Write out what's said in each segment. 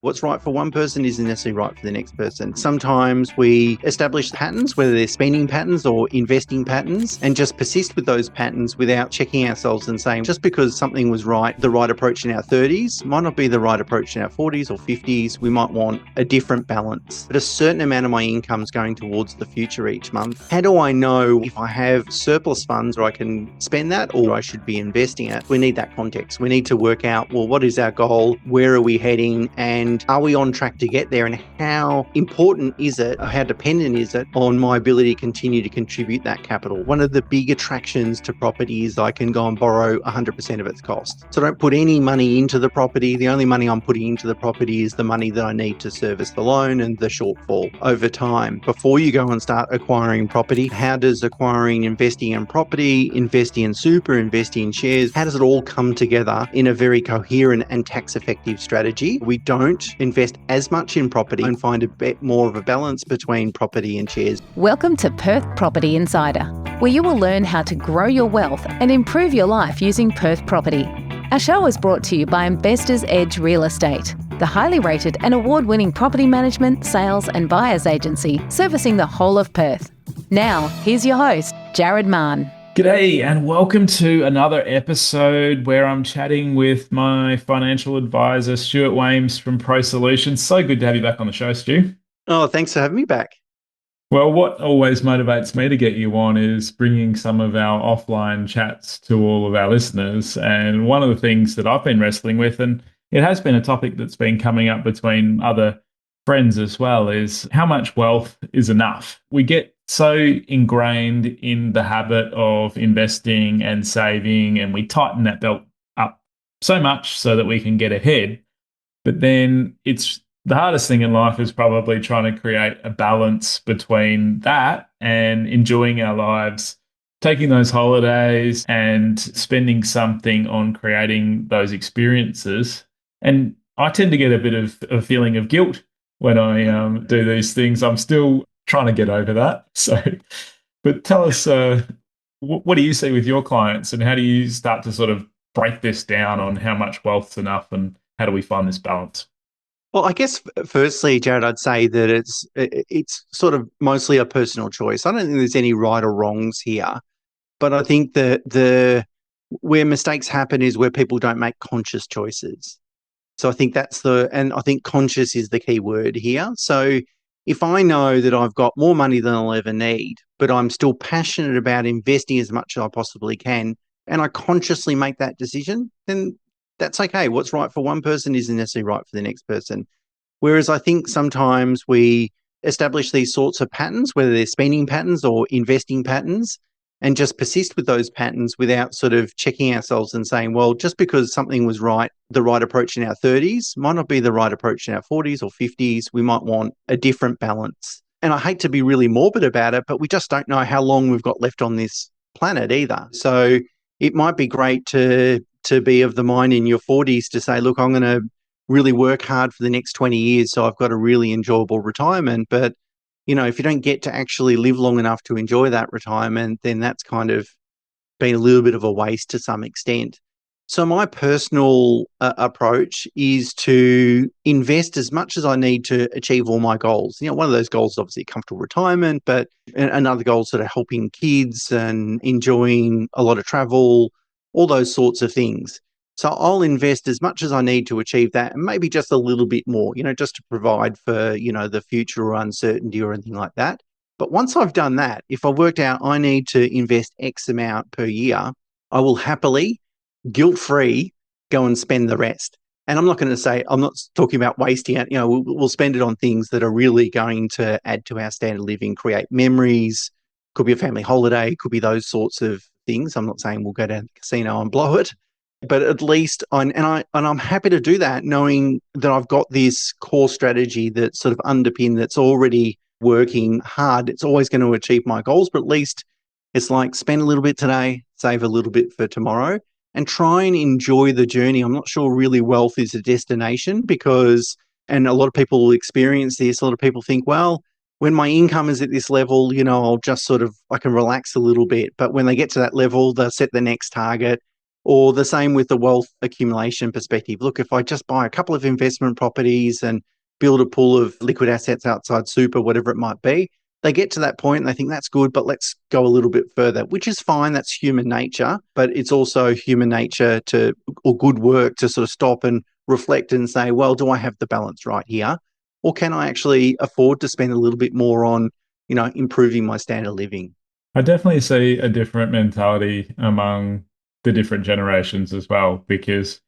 What's right for one person isn't necessarily right for the next person. Sometimes we establish patterns, whether they're spending patterns or investing patterns, and just persist with those patterns without checking ourselves and saying, just because something was right, the right approach in our 30s might not be the right approach in our 40s or 50s. We might want a different balance. But a certain amount of my income is going towards the future each month. How do I know if I have surplus funds or I can spend that or I should be investing it? We need that context. We need to work out, well, what is our goal? Where are we heading? And are we on track to get there? And how important is it, or how dependent is it on my ability to continue to contribute that capital? One of the big attractions to property is I can go and borrow 100% of its cost. So I don't put any money into the property. The only money I'm putting into the property is the money that I need to service the loan and the shortfall over time. Before you go and start acquiring property, how does investing in property, investing in super, investing in shares, how does it all come together in a very coherent and tax-effective strategy? We don't invest as much in property and find a bit more of a balance between property and shares. Welcome to Perth Property Insider, where you will learn how to grow your wealth and improve your life using Perth property. Our show is brought to you by Investors Edge Real Estate, the highly rated and award-winning property management, sales and buyers agency servicing the whole of Perth. Now, here's your host, Jared Mann. G'day and welcome to another episode where I'm chatting with my financial advisor, Stuart Wemyss from Pro Solutions. So good to have you back on the show, Stu. Oh, thanks for having me back. Well, what always motivates me to get you on is bringing some of our offline chats to all of our listeners. And one of the things that I've been wrestling with, and it has been a topic that's been coming up between other friends as well, is how much wealth is enough? We get so ingrained in the habit of investing and saving, and we tighten that belt up so much so that we can get ahead. But then it's the hardest thing in life is probably trying to create a balance between that and enjoying our lives, taking those holidays and spending something on creating those experiences. And I tend to get a bit of a feeling of guilt when I do these things. I'm still trying to get over that. So, but tell us, what do you see with your clients, and how do you start to sort of break this down on how much wealth's enough, and how do we find this balance? Well, I guess firstly, Jared, I'd say that it's sort of mostly a personal choice. I don't think there's any right or wrongs here, but I think that where mistakes happen is where people don't make conscious choices. So I think and I think conscious is the key word here. So if I know that I've got more money than I'll ever need, but I'm still passionate about investing as much as I possibly can, and I consciously make that decision, then that's okay. What's right for one person isn't necessarily right for the next person. Whereas I think sometimes we establish these sorts of patterns, whether they're spending patterns or investing patterns, and just persist with those patterns without sort of checking ourselves and saying, well, just because something was right, the right approach in our 30s might not be the right approach in our 40s or 50s. We might want a different balance. And I hate to be really morbid about it, but we just don't know how long we've got left on this planet either. So it might be great to be of the mind in your 40s to say, look, I'm going to really work hard for the next 20 years so I've got a really enjoyable retirement. But if you don't get to actually live long enough to enjoy that retirement, then that's kind of been a little bit of a waste to some extent. So my personal approach is to invest as much as I need to achieve all my goals. One of those goals is obviously a comfortable retirement, but another goal is sort of helping kids and enjoying a lot of travel, all those sorts of things. So I'll invest as much as I need to achieve that, and maybe just a little bit more, just to provide for, the future or uncertainty or anything like that. But once I've done that, if I've worked out I need to invest X amount per year, I will happily, guilt-free, go and spend the rest. And I'm not talking about wasting it. We'll spend it on things that are really going to add to our standard of living, create memories, could be a family holiday, could be those sorts of things. I'm not saying we'll go down to the casino and blow it. But at least, I'm happy to do that, knowing that I've got this core strategy that's sort of underpinned, that's already working hard. It's always going to achieve my goals, but at least it's like spend a little bit today, save a little bit for tomorrow, and try and enjoy the journey. I'm not sure really wealth is a destination and a lot of people will experience this. A lot of people think, well, when my income is at this level, I'll just I can relax a little bit. But when they get to that level, they'll set the next target, Or the same with the wealth accumulation perspective. Look, if I just buy a couple of investment properties and build a pool of liquid assets outside super, whatever it might be, they get to that point and they think that's good, but let's go a little bit further, which is fine. That's human nature, but it's also human nature or good work to sort of stop and reflect and say, well, do I have the balance right here? Or can I actually afford to spend a little bit more on, improving my standard of living? I definitely see a different mentality among the different generations as well, because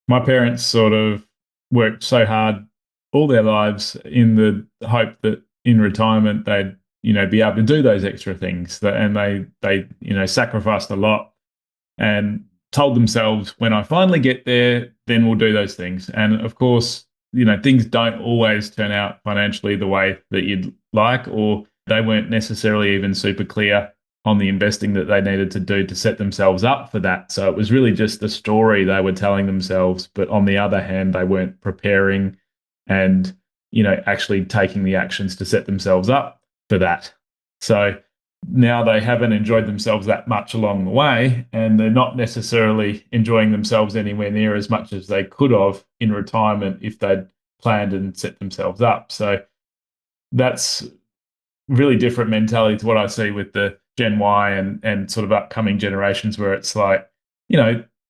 my parents sort of worked so hard all their lives in the hope that in retirement they'd be able to do those extra things and they sacrificed a lot and told themselves, when I finally get there, then we'll do those things. And of course, things don't always turn out financially the way that you'd like, or they weren't necessarily even super clear on the investing that they needed to do to set themselves up for that. So it was really just the story they were telling themselves. But on the other hand, they weren't preparing and, actually taking the actions to set themselves up for that. So now they haven't enjoyed themselves that much along the way, and they're not necessarily enjoying themselves anywhere near as much as they could have in retirement if they'd planned and set themselves up. So that's really different mentality to what I see with the Gen Y and sort of upcoming generations, where it's like,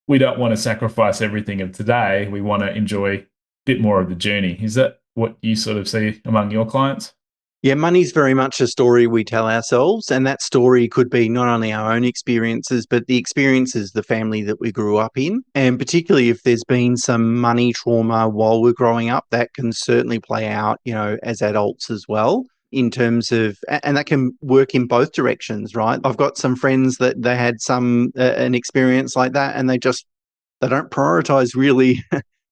we don't want to sacrifice everything of today. We want to enjoy a bit more of the journey. Is that what you sort of see among your clients? Yeah, money's very much a story we tell ourselves, and that story could be not only our own experiences, but the experiences of the family that we grew up in. And particularly if there's been some money trauma while we're growing up, that can certainly play out, as adults as well. In terms of, and that can work in both directions, right? I've got some friends that they had an experience like that, and they don't prioritize really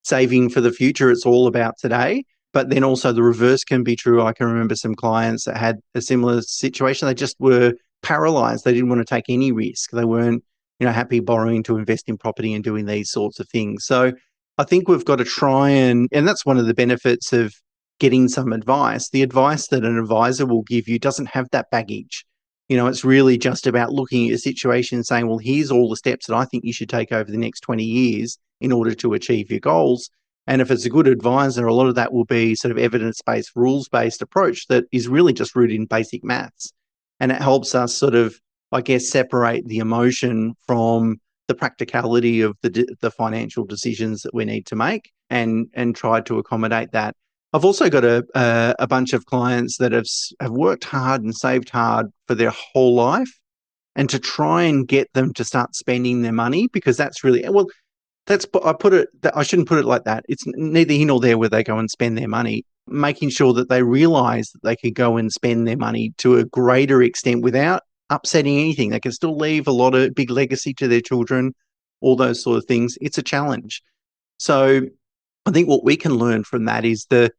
saving for the future. It's all about today. But then also the reverse can be true. I can remember some clients that had a similar situation. They just were paralyzed. They didn't want to take any risk. They weren't, happy borrowing to invest in property and doing these sorts of things. So I think we've got to try and that's one of the benefits of getting some advice. The advice that an advisor will give you doesn't have that baggage. It's really just about looking at your situation and saying, well, here's all the steps that I think you should take over the next 20 years in order to achieve your goals. And if it's a good advisor, a lot of that will be sort of evidence-based, rules-based approach that is really just rooted in basic maths. And it helps us sort of, I guess, separate the emotion from the practicality of the financial decisions that we need to make and try to accommodate that. I've also got a bunch of clients that have worked hard and saved hard for their whole life, and to try and get them to start spending their money, because that's really, well, I shouldn't put it like that. It's neither here nor there where they go and spend their money, making sure that they realize that they can go and spend their money to a greater extent without upsetting anything. They can still leave a lot of big legacy to their children, all those sort of things. It's a challenge. So I think what we can learn from that is the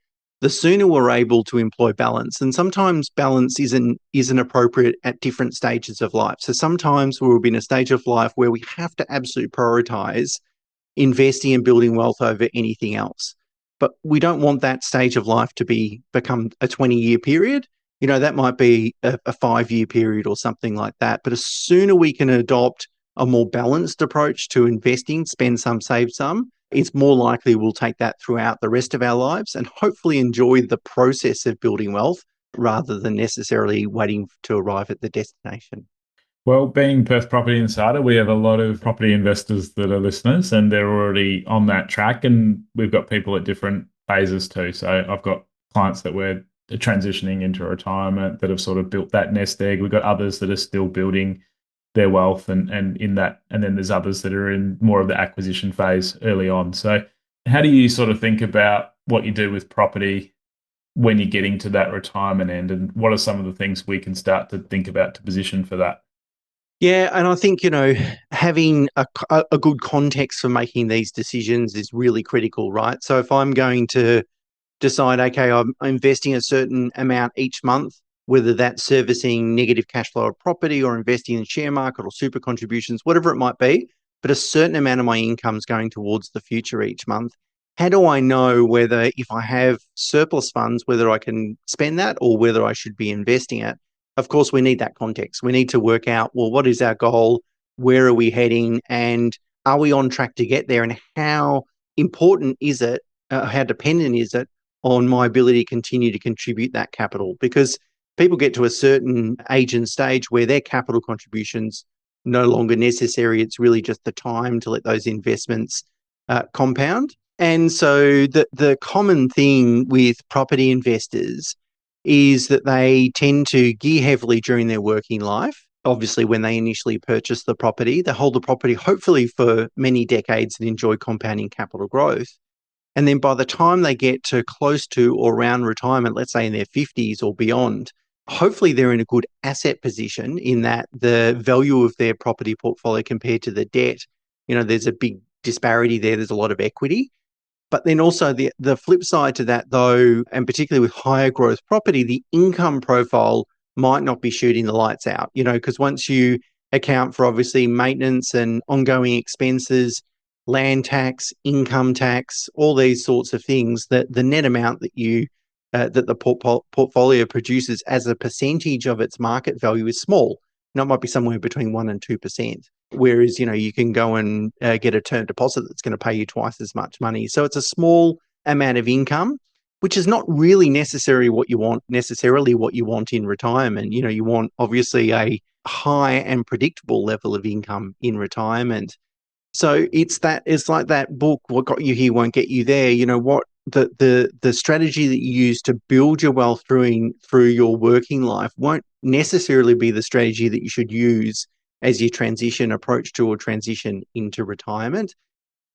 sooner we're able to employ balance, and sometimes balance isn't appropriate at different stages of life. So sometimes we'll be in a stage of life where we have to absolutely prioritize investing and building wealth over anything else. But we don't want that stage of life to become a 20-year period. That might be a 5-year period or something like that. But as sooner we can adopt a more balanced approach to investing, spend some, save some, it's more likely we'll take that throughout the rest of our lives and hopefully enjoy the process of building wealth rather than necessarily waiting to arrive at the destination. Well, being Perth Property Insider, we have a lot of property investors that are listeners, and they're already on that track. And we've got people at different phases too. So I've got clients that we're transitioning into retirement that have sort of built that nest egg. We've got others that are still building their wealth and in that. And then there's others that are in more of the acquisition phase early on. So how do you sort of think about what you do with property when you're getting to that retirement end? And what are some of the things we can start to think about to position for that? Yeah, and I think, having a good context for making these decisions is really critical, right? So if I'm going to decide, okay, I'm investing a certain amount each month, whether that's servicing negative cash flow of property or investing in share market or super contributions, whatever it might be, but a certain amount of my income is going towards the future each month. How do I know whether, if I have surplus funds, whether I can spend that or whether I should be investing it? Of course, we need that context. We need to work out, well, what is our goal? Where are we heading? And are we on track to get there, and how important is it, how dependent is it on my ability to continue to contribute that capital? Because people get to a certain age and stage where their capital contributions no longer necessary. It's really just the time to let those investments compound. And so the common thing with property investors is that they tend to gear heavily during their working life. Obviously, when they initially purchase the property, they hold the property hopefully for many decades and enjoy compounding capital growth. And then by the time they get to close to or around retirement, let's say in their 50s or beyond, hopefully they're in a good asset position in that the value of their property portfolio compared to the debt, there's a big disparity there. There's a lot of equity. But then also the flip side to that, though, and particularly with higher growth property, the income profile might not be shooting the lights out, because once you account for obviously maintenance and ongoing expenses, land tax, income tax, all these sorts of things, that the net amount that the portfolio produces as a percentage of its market value is small. It might be somewhere between 1% and 2%. Whereas, you can go and get a term deposit that's going to pay you twice as much money. So it's a small amount of income, which is not really necessarily what you want in retirement. You want obviously a high and predictable level of income in retirement. So it's like that book, What Got You Here Won't Get You There. What the strategy that you use to build your wealth through your working life won't necessarily be the strategy that you should use as you approach to or transition into retirement.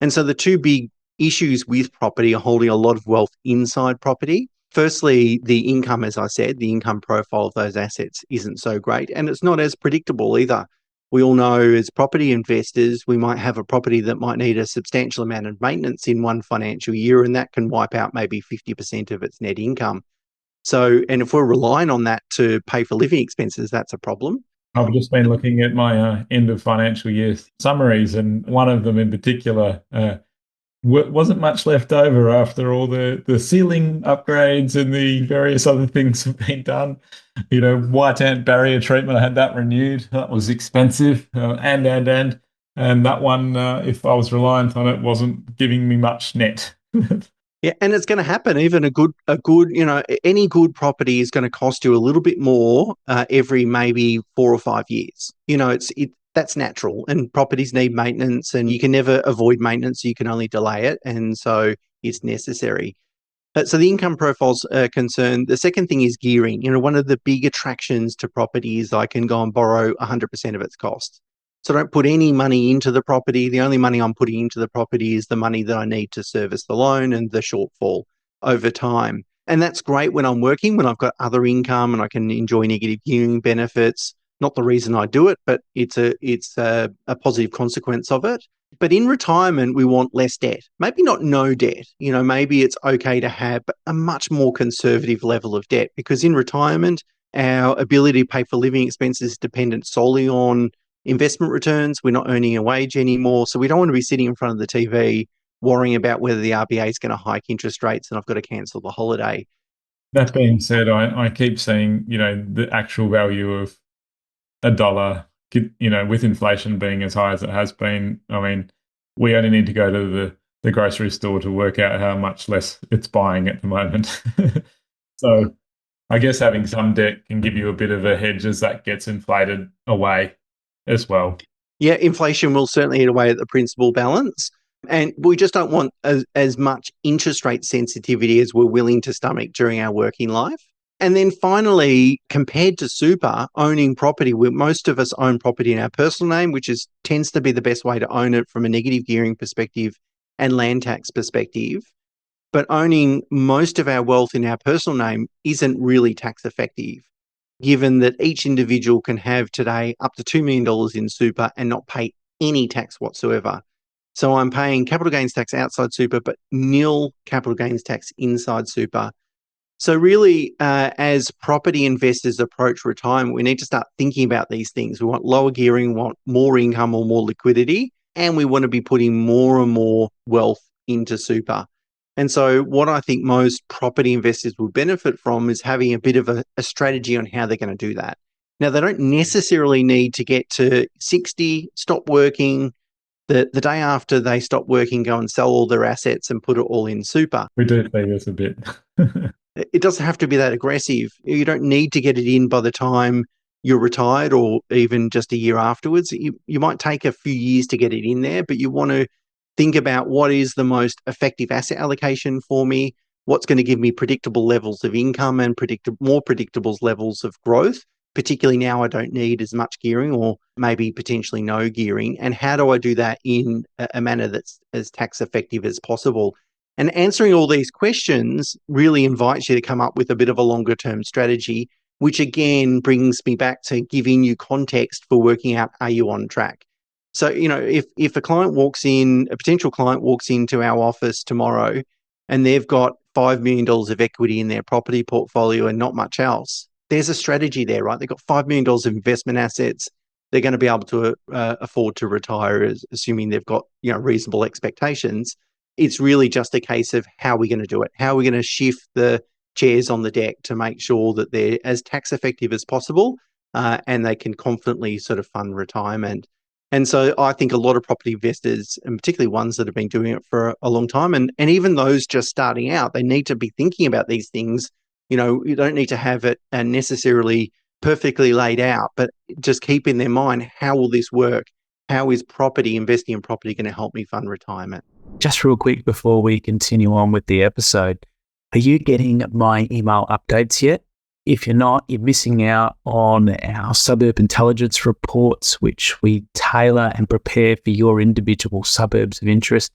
And so the two big issues with property are holding a lot of wealth inside property. Firstly, the income, as I said, the income profile of those assets isn't so great, and it's not as predictable either. We all know as property investors, we might have a property that might need a substantial amount of maintenance in one financial year, and that can wipe out maybe 50% of its net income. So, and if we're relying on that to pay for living expenses, that's a problem. I've just been looking at my end of financial year summaries, and one of them in particular wasn't much left over after all the ceiling upgrades and the various other things have been done. White ant barrier treatment, I had that renewed. That was expensive, and that one, if I was reliant on it, wasn't giving me much net. Yeah, and it's going to happen. Even any good property is going to cost you a little bit more every maybe 4 or 5 years. That's natural, and properties need maintenance, and you can never avoid maintenance. You can only delay it, and so it's necessary. So the income profile's concerned. The second thing is gearing. One of the big attractions to property is I can go and borrow 100% of its cost. So I don't put any money into the property. The only money I'm putting into the property is the money that I need to service the loan and the shortfall over time. And that's great when I'm working, when I've got other income and I can enjoy negative gearing benefits. Not the reason I do it, but it's a positive consequence of it. But in retirement, we want less debt. Maybe not no debt. Maybe it's okay to have a much more conservative level of debt, because in retirement, our ability to pay for living expenses is dependent solely on investment returns. We're not earning a wage anymore. So we don't want to be sitting in front of the TV worrying about whether the RBA is going to hike interest rates and I've got to cancel the holiday. That being said, I keep seeing, the actual value of a dollar, with inflation being as high as it has been. I mean, we only need to go to the grocery store to work out how much less it's buying at the moment. So I guess having some debt can give you a bit of a hedge as that gets inflated away as well. Yeah, inflation will certainly eat away at the principal balance. And we just don't want as much interest rate sensitivity as we're willing to stomach during our working life. And then finally, compared to super, owning property, most of us own property in our personal name, which tends to be the best way to own it from a negative gearing perspective and land tax perspective. But owning most of our wealth in our personal name isn't really tax effective, given that each individual can have today up to $2 million in super and not pay any tax whatsoever. So I'm paying capital gains tax outside super, but nil capital gains tax inside super. So really, as property investors approach retirement, we need to start thinking about these things. We want lower gearing, we want more income or more liquidity, and we want to be putting more and more wealth into super. And so what I think most property investors will benefit from is having a bit of a strategy on how they're going to do that. Now, they don't necessarily need to get to 60, stop working, the day after they stop working, go and sell all their assets and put it all in super. We do see this a bit. It doesn't have to be that aggressive. You don't need to get it in by the time you're retired or even just a year afterwards. You might take a few years to get it in there, but you want to think about what is the most effective asset allocation for me, what's going to give me predictable levels of income and more predictable levels of growth. Particularly now I don't need as much gearing or maybe potentially no gearing. And how do I do that in a manner that's as tax effective as possible? And answering all these questions really invites you to come up with a bit of a longer term strategy, which again brings me back to giving you context for working out, are you on track? So, if a potential client walks into our office tomorrow and they've got $5 million of equity in their property portfolio and not much else, there's a strategy there, right? They've got $5 million of investment assets. They're going to be able to afford to retire, assuming they've got reasonable expectations. It's really just a case of how we're going to do it. How are we going to shift the chairs on the deck to make sure that they're as tax effective as possible and they can confidently sort of fund retirement. And so I think a lot of property investors, and particularly ones that have been doing it for a long time, and even those just starting out, they need to be thinking about these things. You don't need to have it necessarily perfectly laid out, but just keep in their mind, how will this work? How is investing in property going to help me fund retirement? Just real quick before we continue on with the episode, are you getting my email updates yet? If you're not, you're missing out on our suburb intelligence reports, which we tailor and prepare for your individual suburbs of interest,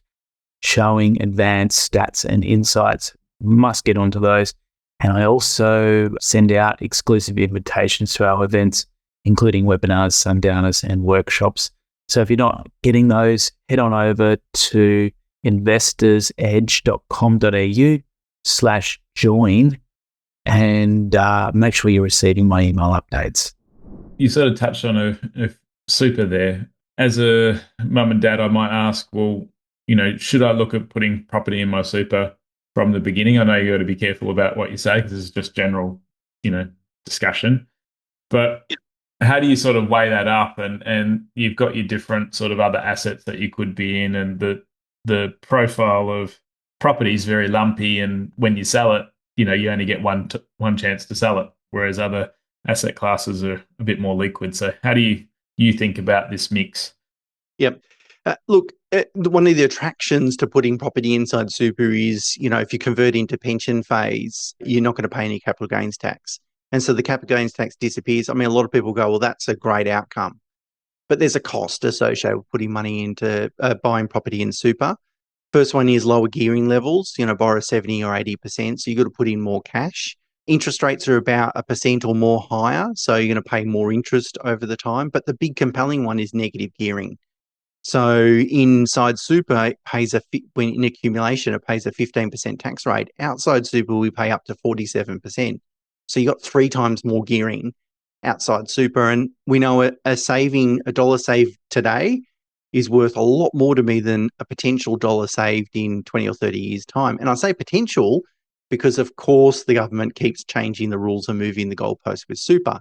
showing advanced stats and insights. Must get onto those. And I also send out exclusive invitations to our events, including webinars, sundowners, and workshops. So if you're not getting those, head on over to investorsedge.com.au/join and make sure you're receiving my email updates. You sort of touched on a super there. As a mum and dad, I might ask, well, should I look at putting property in my super from the beginning? I know you got to be careful about what you say because this is just general, discussion. But how do you sort of weigh that up? And you've got your different sort of other assets that you could be in, and the profile of property is very lumpy, and when you sell it, you only get one chance to sell it, whereas other asset classes are a bit more liquid. So how do you think about this mix? Yep. Look, one of the attractions to putting property inside super is, if you convert into pension phase, you're not going to pay any capital gains tax. And so the capital gains tax disappears. I mean, a lot of people go, well, that's a great outcome. But there's a cost associated with putting money into buying property in super. First one is lower gearing levels, borrow 70 or 80%. So you've got to put in more cash. Interest rates are about 1% or more higher. So you're going to pay more interest over the time. But the big compelling one is negative gearing. So inside super, it pays when in accumulation, it pays a 15% tax rate. Outside super, we pay up to 47%. So you got 3 times more gearing outside super. And we know a dollar saved today is worth a lot more to me than a potential dollar saved in 20 or 30 years' time. And I say potential because, of course, the government keeps changing the rules and moving the goalposts with super.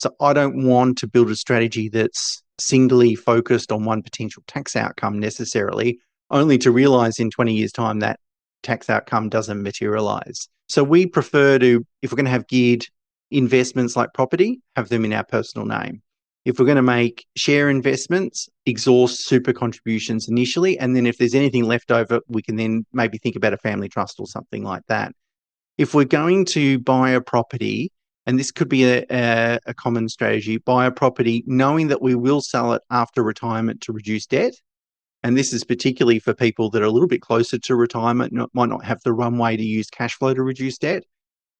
So I don't want to build a strategy that's singly focused on one potential tax outcome necessarily, only to realize in 20 years' time that tax outcome doesn't materialize. So we prefer to, if we're going to have geared investments like property, have them in our personal name. If we're going to make share investments, exhaust super contributions initially, and then if there's anything left over, we can then maybe think about a family trust or something like that. If we're going to buy a property, and this could be a common strategy, buy a property knowing that we will sell it after retirement to reduce debt. And this is particularly for people that are a little bit closer to retirement, might not have the runway to use cash flow to reduce debt.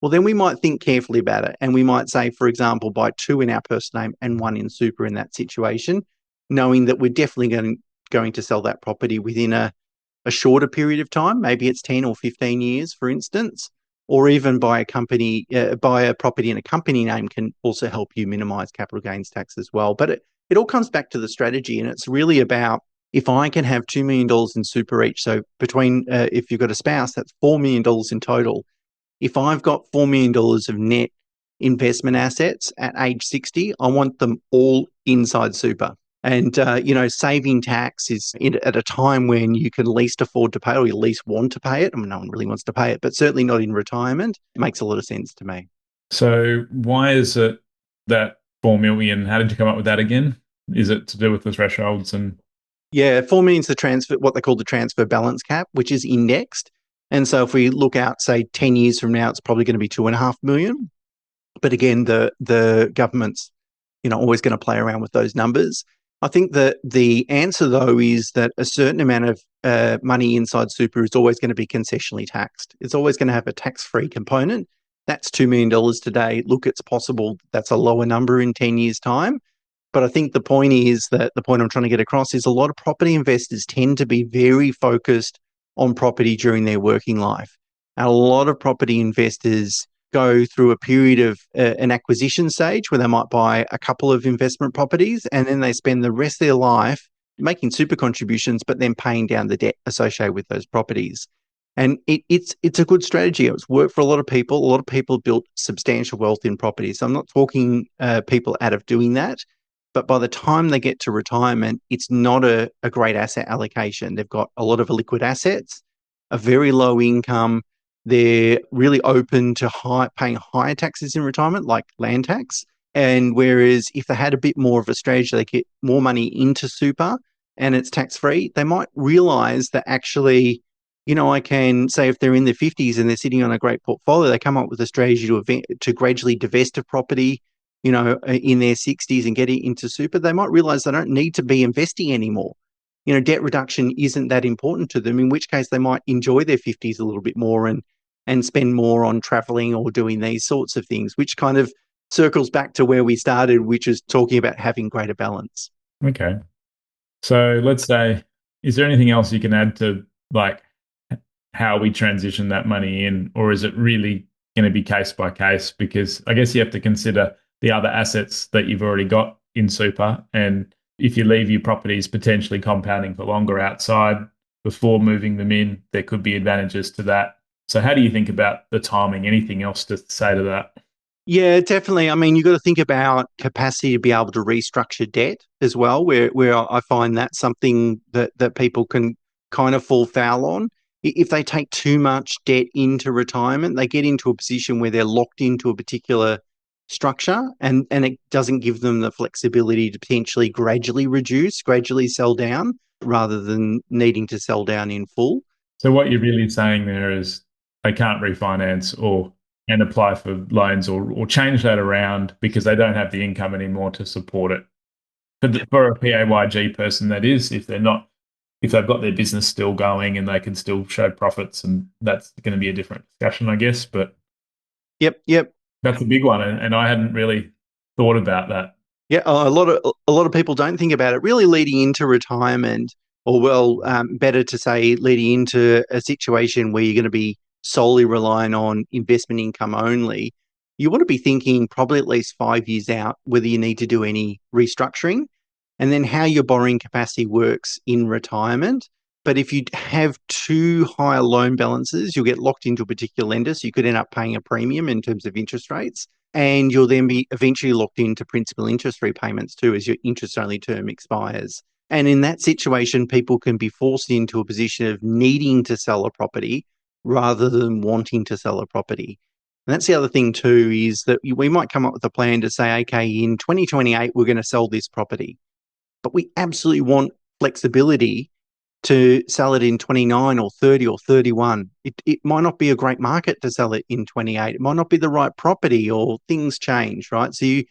Well, then we might think carefully about it. And we might say, for example, buy 2 in our personal name and 1 in super in that situation, knowing that we're definitely going to sell that property within a shorter period of time. Maybe it's 10 or 15 years, for instance, or even buy a property in a company name can also help you minimize capital gains tax as well. But it all comes back to the strategy. And it's really about, if I can have $2 million in super each, so between, if you've got a spouse, that's $4 million in total. If I've got $4 million of net investment assets at age 60, I want them all inside super. And, saving tax is at a time when you can least afford to pay or you least want to pay it. I mean, no one really wants to pay it, but certainly not in retirement. It makes a lot of sense to me. So why is it that 4 million? How did you come up with that again? Is it to do with the thresholds and? Yeah, 4 million is the transfer, what they call the transfer balance cap, which is indexed. And so if we look out, say, 10 years from now, it's probably going to be 2.5 million. But again, the government's, always going to play around with those numbers. I think that the answer, though, is that a certain amount of money inside super is always going to be concessionally taxed. It's always going to have a tax-free component. That's $2 million today. Look, it's possible that's a lower number in 10 years' time. But I think the point I'm trying to get across is a lot of property investors tend to be very focused on property during their working life. And a lot of property investors go through a period of an acquisition stage where they might buy a couple of investment properties and then they spend the rest of their life making super contributions, but then paying down the debt associated with those properties. And it's a good strategy. It's worked for a lot of people. A lot of people built substantial wealth in property. So I'm not talking people out of doing that. But by the time they get to retirement, it's not a great asset allocation. They've got a lot of liquid assets, a very low income. They're really open to paying higher taxes in retirement, like land tax. And whereas if they had a bit more of a strategy, they get more money into super and it's tax-free, they might realize that actually, I can say if they're in their 50s and they're sitting on a great portfolio, they come up with a strategy to gradually divest of property, in their 60s and get it into super. They might realize they don't need to be investing anymore. Debt reduction isn't that important to them, in which case they might enjoy their 50s a little bit more and spend more on traveling or doing these sorts of things, which kind of circles back to where we started, which is talking about having greater balance. Okay. So let's say, is there anything else you can add to like how we transition that money in, or is it really going to be case by case? Because I guess you have to consider the other assets that you've already got in super. And if you leave your properties potentially compounding for longer outside before moving them in, there could be advantages to that. So how do you think about the timing? Anything else to say to that? Yeah, definitely. I mean, you've got to think about capacity to be able to restructure debt as well, where I find that's something that people can kind of fall foul on. If they take too much debt into retirement, they get into a position where they're locked into a particular structure and it doesn't give them the flexibility to potentially gradually sell down rather than needing to sell down in full. So what you're really saying there is they can't refinance and apply for loans or change that around because they don't have the income anymore to support it. For a PAYG person, that is, if they've got their business still going and they can still show profits, and that's going to be a different discussion, I guess. But Yep. that's a big one, and I hadn't really thought about that. Yeah, a lot of people don't think about it really leading into retirement, or better to say, leading into a situation where you're going to be solely relying on investment income only. You want to be thinking probably at least 5 years out whether you need to do any restructuring, and then how your borrowing capacity works in retirement. But if you have too high loan balances, you'll get locked into a particular lender, so you could end up paying a premium in terms of interest rates. And you'll then be eventually locked into principal interest repayments too as your interest-only term expires. And in that situation, people can be forced into a position of needing to sell a property rather than wanting to sell a property. And that's the other thing too, is that we might come up with a plan to say, okay, in 2028, we're going to sell this property. But we absolutely want flexibility to sell it in 29 or 30 or 31. It might not be a great market to sell it in 28. It might not be the right property or things change, right? So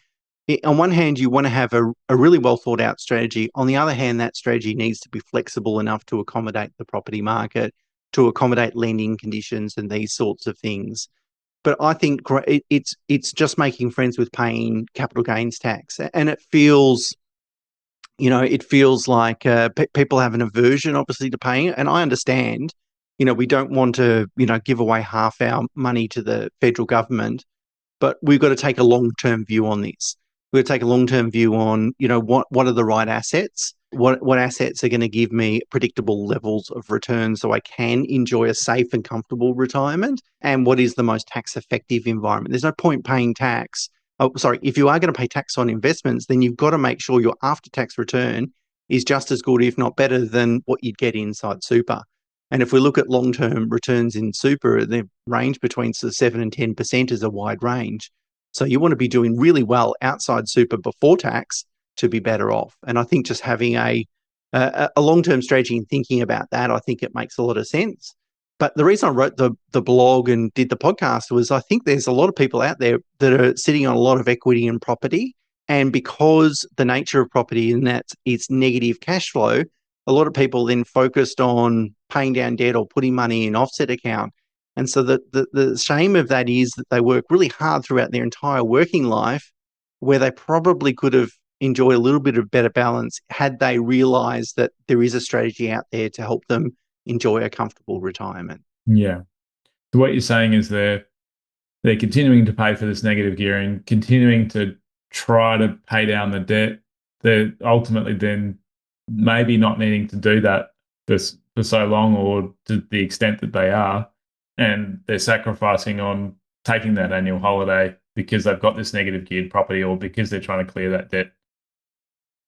on one hand, you want to have a really well thought out strategy. On the other hand, that strategy needs to be flexible enough to accommodate the property market, to accommodate lending conditions and these sorts of things. But I think it's just making friends with paying capital gains tax. And it feels like people have an aversion, obviously, to paying it. And I understand, we don't want to, give away half our money to the federal government, but we've got to take a long-term view on this. We've got to take a long-term view on, what are the right assets? What assets are going to give me predictable levels of return so I can enjoy a safe and comfortable retirement? And what is the most tax-effective environment? There's no point paying tax if you are going to pay tax on investments, then you've got to make sure your after-tax return is just as good, if not better, than what you'd get inside super. And if we look at long-term returns in super, they range between 7 and 10% is a wide range. So you want to be doing really well outside super before tax to be better off. And I think just having a long-term strategy and thinking about that, I think it makes a lot of sense. But the reason I wrote the blog and did the podcast was I think there's a lot of people out there that are sitting on a lot of equity in property. And because the nature of property in that it's negative cash flow, a lot of people then focused on paying down debt or putting money in offset account. And so the shame of that is that they work really hard throughout their entire working life, where they probably could have enjoyed a little bit of better balance had they realized that there is a strategy out there to help them enjoy a comfortable retirement. Yeah. So what you're saying is they're continuing to pay for this negative gearing, continuing to try to pay down the debt. They're ultimately then maybe not needing to do that for so long, or to the extent that they are, and they're sacrificing on taking that annual holiday because they've got this negative geared property, or because they're trying to clear that debt.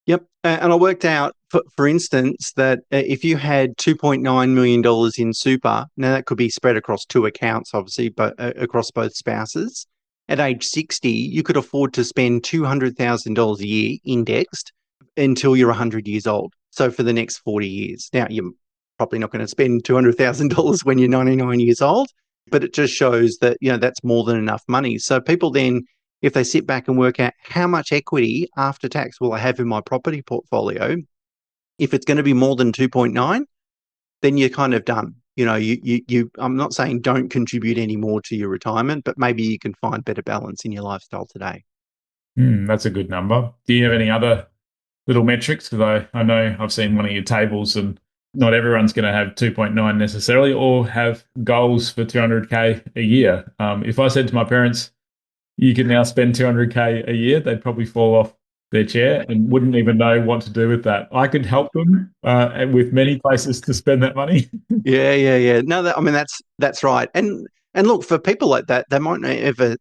Yep. And I worked out, for instance, that if you had $2.9 million in super, now that could be spread across two accounts, obviously, but across both spouses. At age 60, you could afford to spend $200,000 a year indexed until you're 100 years old. So for the next 40 years. Now, you're probably not going to spend $200,000 when you're 99 years old, but it just shows that, that's more than enough money. So people then, if they sit back and work out how much equity after tax will I have in my property portfolio, if it's going to be more than 2.9, then you're kind of done. I'm not saying don't contribute any more to your retirement, but maybe you can find better balance in your lifestyle today. That's a good number. Do you have any other little metrics? Because I know I've seen one of your tables, and not everyone's going to have 2.9 necessarily, or have goals for 200K a year. If I said to my parents, you can now spend 200K a year, they'd probably fall off their chair and wouldn't even know what to do with that. I could help them with many places to spend that money. Yeah. No, that's right. And look, for people like that, they might not ever.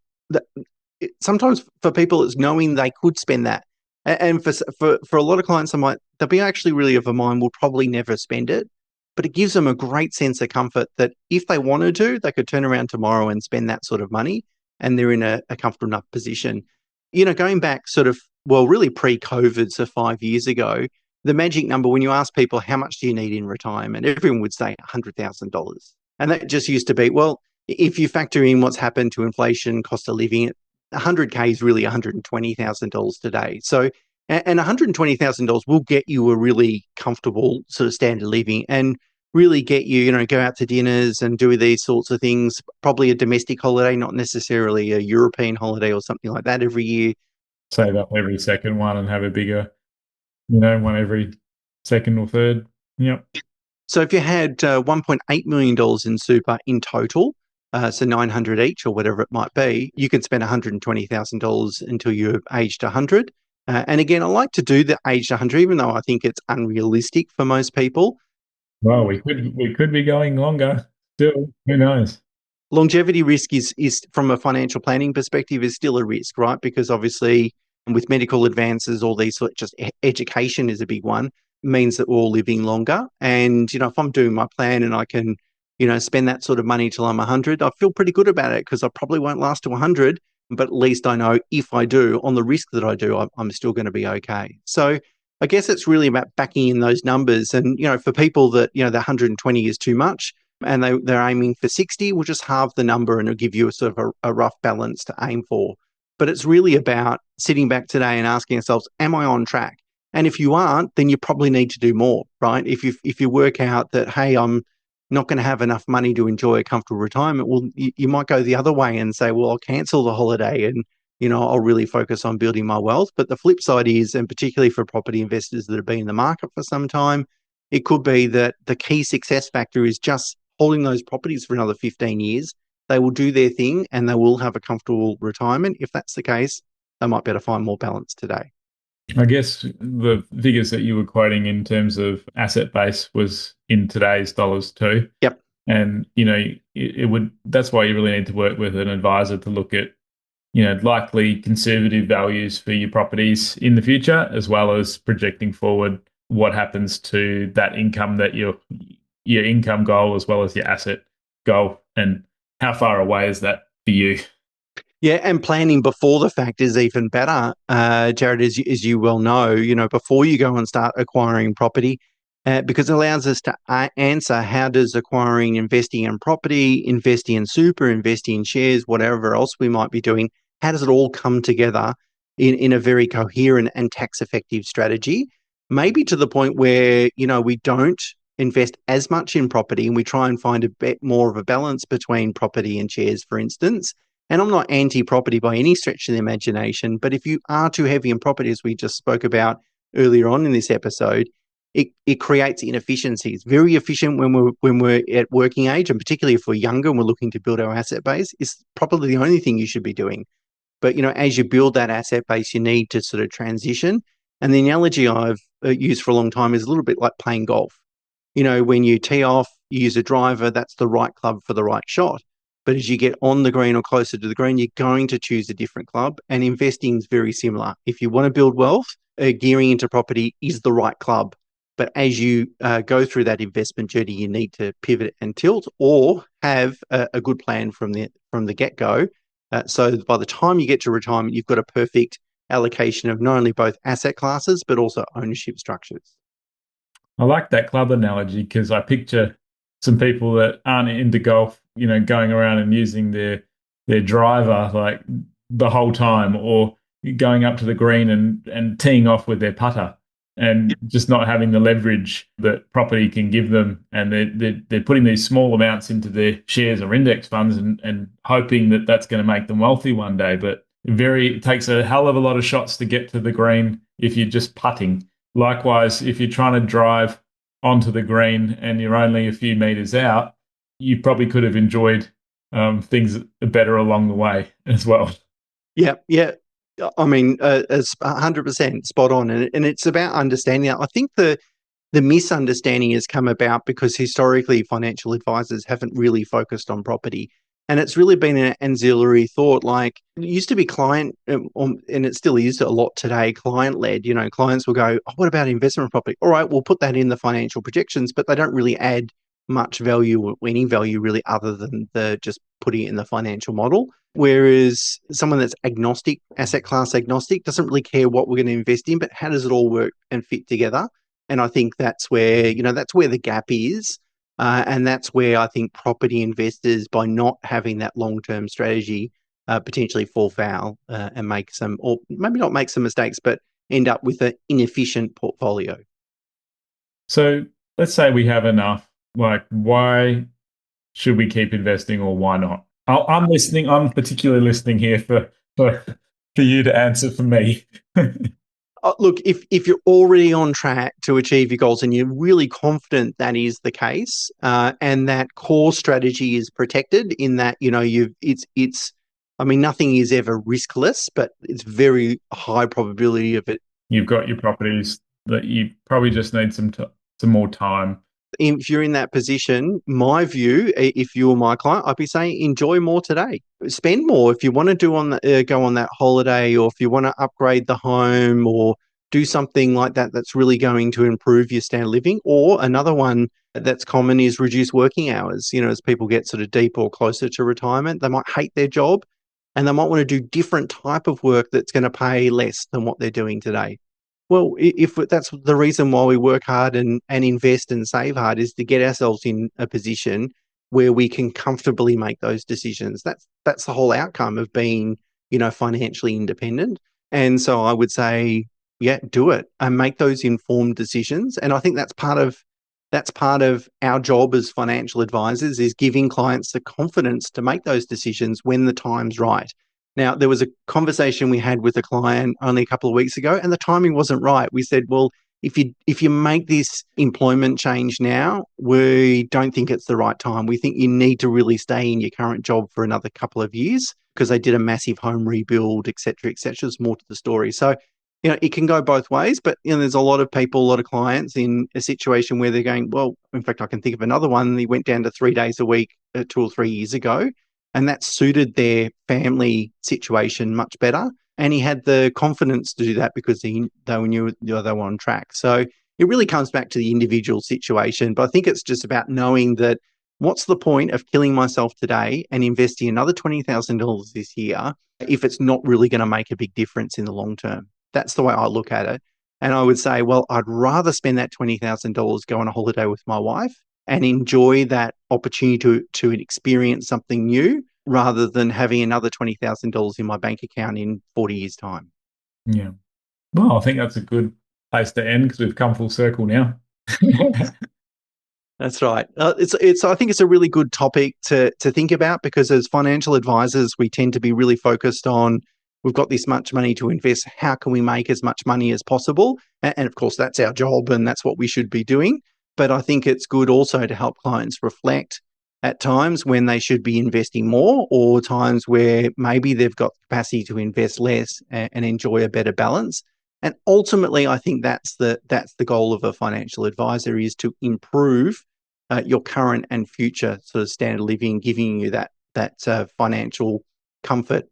Sometimes for people, it's knowing they could spend that. And for a lot of clients, they'll be actually really of a mind, will probably never spend it. But it gives them a great sense of comfort that if they wanted to, they could turn around tomorrow and spend that sort of money, and they're in a comfortable enough position. Going back really pre-COVID, so 5 years ago, the magic number, when you ask people how much do you need in retirement, everyone would say $100,000. And that just used to be, well, if you factor in what's happened to inflation, cost of living, 100K is really $120,000 today. So, and $120,000 will get you a really comfortable sort of standard living, and really get you, go out to dinners and do these sorts of things, probably a domestic holiday, not necessarily a European holiday or something like that every year. Save up every second one and have a bigger, one every second or third. Yep. So if you had $1.8 million in super in total, so 900 each or whatever it might be, you could spend $120,000 until you're aged 100. And again, I like to do the aged 100, even though I think it's unrealistic for most people. Well, we could be going longer still. Who knows? Longevity risk is from a financial planning perspective is still a risk, right? Because obviously with medical advances, all these just education is a big one, means that we're all living longer. And, if I'm doing my plan and I can, spend that sort of money till I'm 100, I feel pretty good about it, because I probably won't last to 100, but at least I know if I do, on the risk that I do, I'm still going to be okay. So I guess it's really about backing in those numbers. And, for people that, the 120 is too much and they're aiming for 60, we'll just halve the number and it'll give you a sort of a rough balance to aim for. But it's really about sitting back today and asking ourselves, am I on track? And if you aren't, then you probably need to do more, right? If you work out that, hey, I'm not going to have enough money to enjoy a comfortable retirement, well, you might go the other way and say, well, I'll cancel the holiday and, I'll really focus on building my wealth. But the flip side is, and particularly for property investors that have been in the market for some time, it could be that the key success factor is just holding those properties for another 15 years. They will do their thing and they will have a comfortable retirement. If that's the case, they might be able to find more balance today. I guess the figures that you were quoting in terms of asset base was in today's dollars too. Yep. And, it would, that's why you really need to work with an advisor to look at likely conservative values for your properties in the future, as well as projecting forward what happens to that income, that your income goal as well as your asset goal, and how far away is that for you? Yeah, and planning before the fact is even better, Jared, as you well know, before you go and start acquiring property, because it allows us to answer how does acquiring, investing in property, investing in super, investing in shares, whatever else we might be doing, how does it all come together in a very coherent and tax-effective strategy? Maybe to the point where, we don't invest as much in property and we try and find a bit more of a balance between property and shares, for instance. And I'm not anti-property by any stretch of the imagination, but if you are too heavy in property, as we just spoke about earlier on in this episode, it creates inefficiency. It's very efficient when we're at working age, and particularly if we're younger and we're looking to build our asset base, it's probably the only thing you should be doing. But as you build that asset base, you need to sort of transition. And the analogy I've used for a long time is a little bit like playing golf. When you tee off, you use a driver, that's the right club for the right shot. But as you get on the green or closer to the green, you're going to choose a different club. And investing is very similar. If you want to build wealth, gearing into property is the right club. But as you go through that investment journey, you need to pivot and tilt, or have a good plan from the get-go. So by the time you get to retirement, you've got a perfect allocation of not only both asset classes, but also ownership structures. I like that club analogy, because I picture some people that aren't into golf, going around and using their driver like the whole time, or going up to the green and teeing off with their putter, and just not having the leverage that property can give them. And they're putting these small amounts into their shares or index funds and hoping that that's going to make them wealthy one day. But it takes a hell of a lot of shots to get to the green if you're just putting. Likewise, if you're trying to drive onto the green and you're only a few meters out, you probably could have enjoyed things better along the way as well. Yeah, yeah. I mean, it's 100% spot on, and it's about understanding. I think the misunderstanding has come about because historically financial advisors haven't really focused on property. And it's really been an ancillary thought. Like, it used to be client, and it still is a lot today, client-led. Clients will go, oh, what about investment property? All right, we'll put that in the financial projections, but they don't really add much value or any value really, other than the just putting it in the financial model. Whereas someone that's agnostic, asset class agnostic, doesn't really care what we're going to invest in, but how does it all work and fit together? And I think that's where, that's where the gap is. And that's where I think property investors, by not having that long-term strategy, potentially fall foul and make some, or maybe not make some mistakes, but end up with an inefficient portfolio. So let's say we have enough. Like, why should we keep investing, or why not? I'm listening. I'm particularly listening here for you to answer for me. Look, if you're already on track to achieve your goals and you're really confident that is the case, and that core strategy is protected, in that I mean, nothing is ever riskless, but it's very high probability of it. You've got your properties that you probably just need some more time. If you're in that position, my view, if you were my client, I'd be saying enjoy more today. Spend more if you want to go on that holiday, or if you want to upgrade the home, or do something like that that's really going to improve your standard of living. Or another one that's common is reduce working hours. As people get sort of deeper or closer to retirement, they might hate their job and they might want to do different type of work that's going to pay less than what they're doing today. Well, if that's the reason why we work hard and invest and save hard, is to get ourselves in a position where we can comfortably make those decisions. That's the whole outcome of being, financially independent. And so I would say, yeah, do it and make those informed decisions. And I think that's part of our job as financial advisors, is giving clients the confidence to make those decisions when the time's right. Now, there was a conversation we had with a client only a couple of weeks ago, and the timing wasn't right. We said, well, if you make this employment change now, we don't think it's the right time. We think you need to really stay in your current job for another couple of years, because they did a massive home rebuild, et cetera, et cetera. There's more to the story. So, it can go both ways, but there's a lot of people, a lot of clients in a situation where they're going, well, in fact, I can think of another one. He went down to 3 days a week 2 or 3 years ago. and that suited their family situation much better. And he had the confidence to do that because they knew they were on track. So it really comes back to the individual situation. But I think it's just about knowing that what's the point of killing myself today and investing another $20,000 this year if it's not really going to make a big difference in the long term? That's the way I look at it. And I would say, well, I'd rather spend that $20,000, go on a holiday with my wife and enjoy that opportunity to experience something new rather than having another $20,000 in my bank account in 40 years' time. Yeah. Well, I think that's a good place to end because we've come full circle now. That's right. I think it's a really good topic to think about because as financial advisors, we tend to be really focused on, we've got this much money to invest. How can we make as much money as possible? And of course, that's our job and that's what we should be doing. But I think it's good also to help clients reflect at times when they should be investing more or times where maybe they've got capacity to invest less and enjoy a better balance. And ultimately, I think that's the goal of a financial advisor, is to improve your current and future sort of standard of living, giving you that financial comfort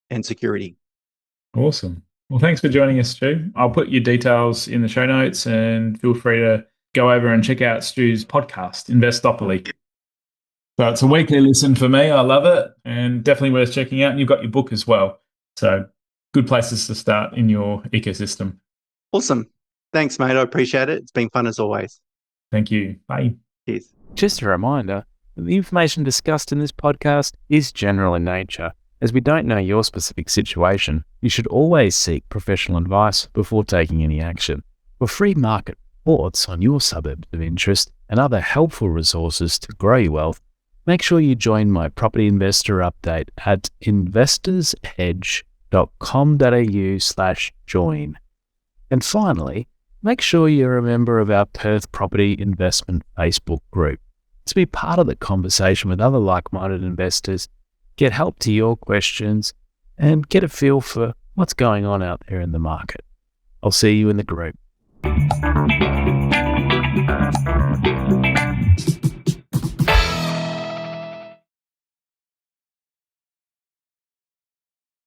and security. Awesome. Well, thanks for joining us, Stu. I'll put your details in the show notes and feel free to go over and check out Stu's podcast, Investopoly. So it's a weekly listen for me. I love it and definitely worth checking out. And you've got your book as well. So good places to start in your ecosystem. Awesome. Thanks, mate. I appreciate it. It's been fun as always. Thank you. Bye. Cheers. Just a reminder, the information discussed in this podcast is general in nature. As we don't know your specific situation, you should always seek professional advice before taking any action. For free market reports on your suburbs of interest and other helpful resources to grow your wealth, make sure you join my property investor update at investorsedge.com.au/join. And finally, make sure you're a member of our Perth Property Investment Facebook group to be part of the conversation with other like-minded investors, get help to your questions, and get a feel for what's going on out there in the market. I'll see you in the group.